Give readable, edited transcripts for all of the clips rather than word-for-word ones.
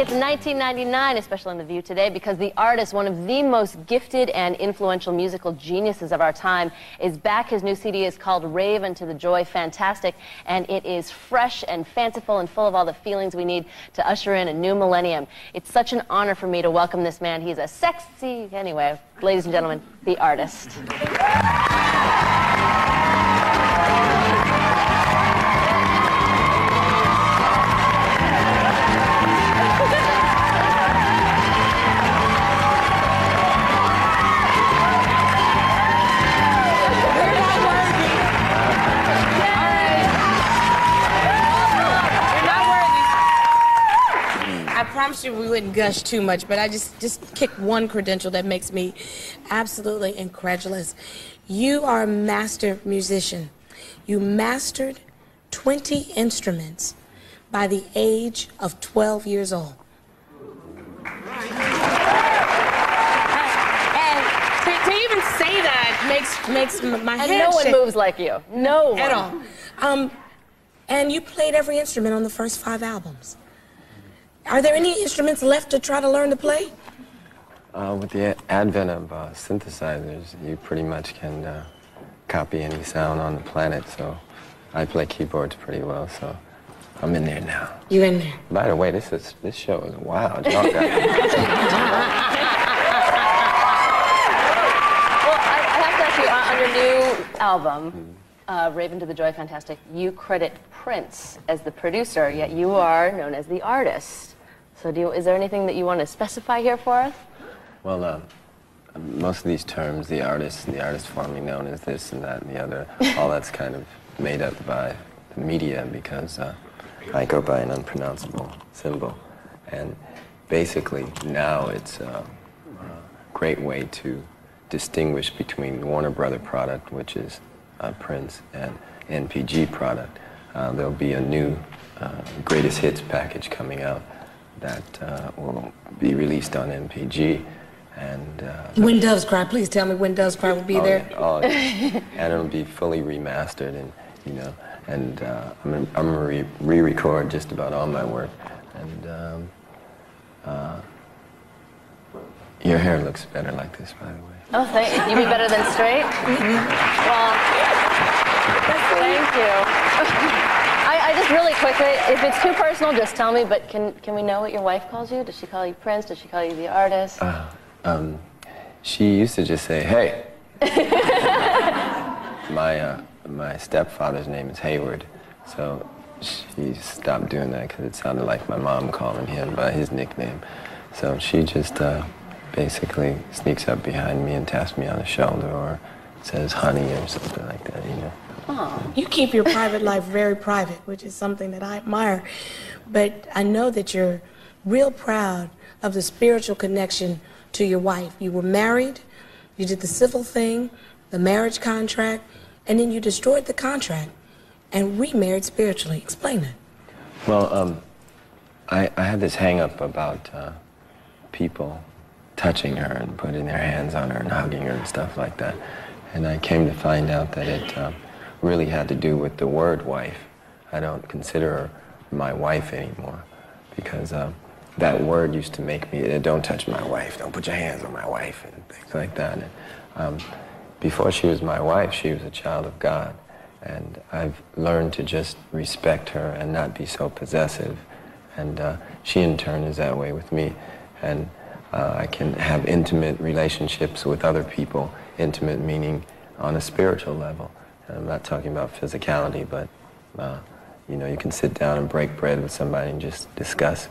it's 1999, especially on The View today, because the artist, one of the most gifted and influential musical geniuses of our time, is back. His new CD is called Rave Unto the Joy Fantastic, and it is fresh and fanciful and full of all the feelings we need to usher in a new millennium. It's such an honor for me to welcome this man. He's a sexy... Anyway, ladies and gentlemen, the artist. I promised you we wouldn't gush too much, but I just kicked one credential that makes me absolutely incredulous. You are a master musician. You mastered 20 instruments by the age of 12 years old. And to even say that makes my head shake. And no one moves like you. No one. At all. And you played every instrument on the first 5 albums. Are there any instruments left to try to learn to play? With the advent of synthesizers, you pretty much can copy any sound on the planet, so I play keyboards pretty well, so I'm in there now. You're in there. By the way, this show is wild. Well, I have to ask you, on your new album, Rave Unto the Joy Fantastic, you credit Prince as the producer, yet you are known as the artist. So is there anything that you want to specify here for us? Well, most of these terms, the artist formerly known as this and that and the other, all that's kind of made up by the media because I go by an unpronounceable symbol. And basically now it's a great way to distinguish between the Warner Brother product, which is Prince, and NPG product. There'll be a new greatest hits package coming out that will be released on NPG. And When Doves Cry, please tell me When Doves Cry will be there. Yeah, and it'll be fully remastered, and you know, and I'm gonna re-record just about all my work. And your hair looks better like this, by the way. Oh, thank you. You mean better than straight? Well, thank you. I just really quickly, if it's too personal, just tell me, but can we know what your wife calls you? Does she call you Prince? Does she call you the artist? She used to just say, hey. My stepfather's name is Hayward, so she stopped doing that because it sounded like my mom calling him by his nickname. So she just basically sneaks up behind me and taps me on the shoulder or says honey or something like that, you know. Oh. You keep your private life very private, which is something that I admire. But I know that you're real proud of the spiritual connection to your wife. You were married, you did the civil thing, the marriage contract, and then you destroyed the contract and remarried spiritually. Explain that. Well, I had this hang-up about people touching her and putting their hands on her and hugging her and stuff like that. And I came to find out that it really had to do with the word wife. I don't consider her my wife anymore because that word used to make me, don't touch my wife, don't put your hands on my wife, and things like that. And, before she was my wife, she was a child of God. And I've learned to just respect her and not be so possessive. And she, in turn, is that way with me. And I can have intimate relationships with other people, intimate meaning on a spiritual level. And I'm not talking about physicality, but you know, you can sit down and break bread with somebody and just discuss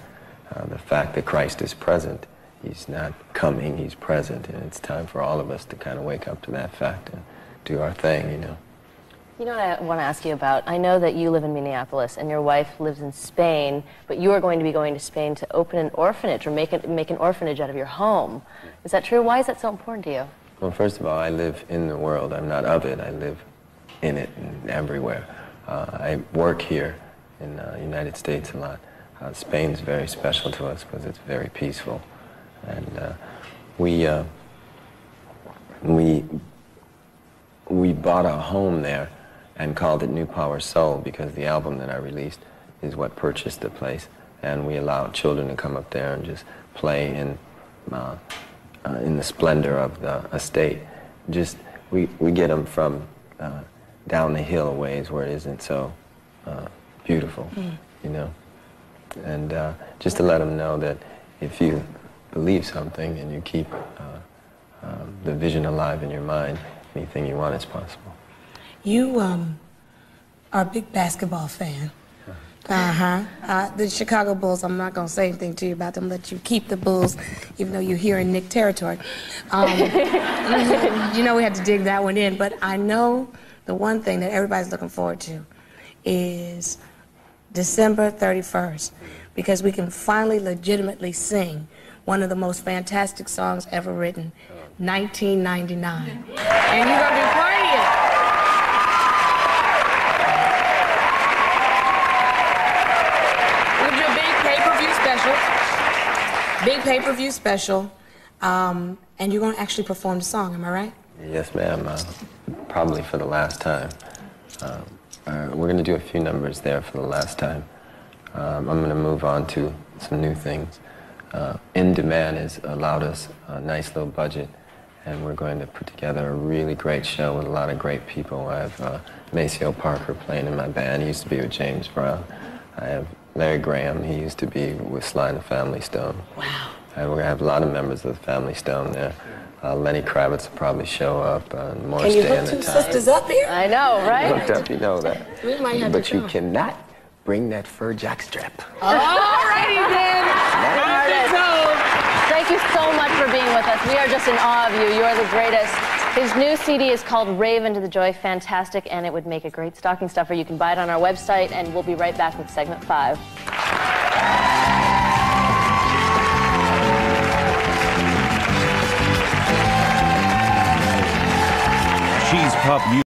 the fact that Christ is present. He's not coming, he's present, and it's time for all of us to kind of wake up to that fact and do our thing, you know. You know what I want to ask you about? I know that you live in Minneapolis and your wife lives in Spain, but you are going to be going to Spain to open an orphanage or make an orphanage out of your home. Is that true? Why is that so important to you? Well, first of all, I live in the world. I'm not of it. I live in it and everywhere. I work here in the United States a lot. Spain's very special to us because it's very peaceful. And we bought a home there and called it New Power Soul because the album that I released is what purchased the place. and we allow children to come up there and just play in the splendor of the estate. Just we get them from down the hill a ways where it isn't so beautiful, you know, and just to let them know that if you believe something and you keep the vision alive in your mind, anything you want is possible. You are a big basketball fan. The Chicago Bulls, I'm not going to say anything to you about them, let you keep the Bulls, even though you're here in Knick territory. You know we had to dig that one in, but I know the one thing that everybody's looking forward to is December 31st, because we can finally legitimately sing one of the most fantastic songs ever written, 1999. And you're going to be partying. Big pay-per-view special, and you're going to actually perform the song, am I right? Yes, ma'am. Probably for the last time. We're going to do a few numbers there for the last time. I'm going to move on to some new things. In Demand has allowed us a nice little budget, and we're going to put together a really great show with a lot of great people. I have Maceo Parker playing in my band. He used to be with James Brown. I have Larry Graham. He used to be with Sly and the Family Stone. Wow. And we're going to have a lot of members of the Family Stone there. Lenny Kravitz will probably show up. Morris Can you Day hook and the two Time. sisters up here? I know, right? Hooked up, you know that. We might have But to you come. cannot bring that fur jockstrap. All righty then. Thank you so much for being with us. We are just in awe of you. You are the greatest. His new CD is called Rave Into the Joy. Fantastic, and it would make a great stocking stuffer. You can buy it on our website, and we'll be right back with segment 5. She's pop music.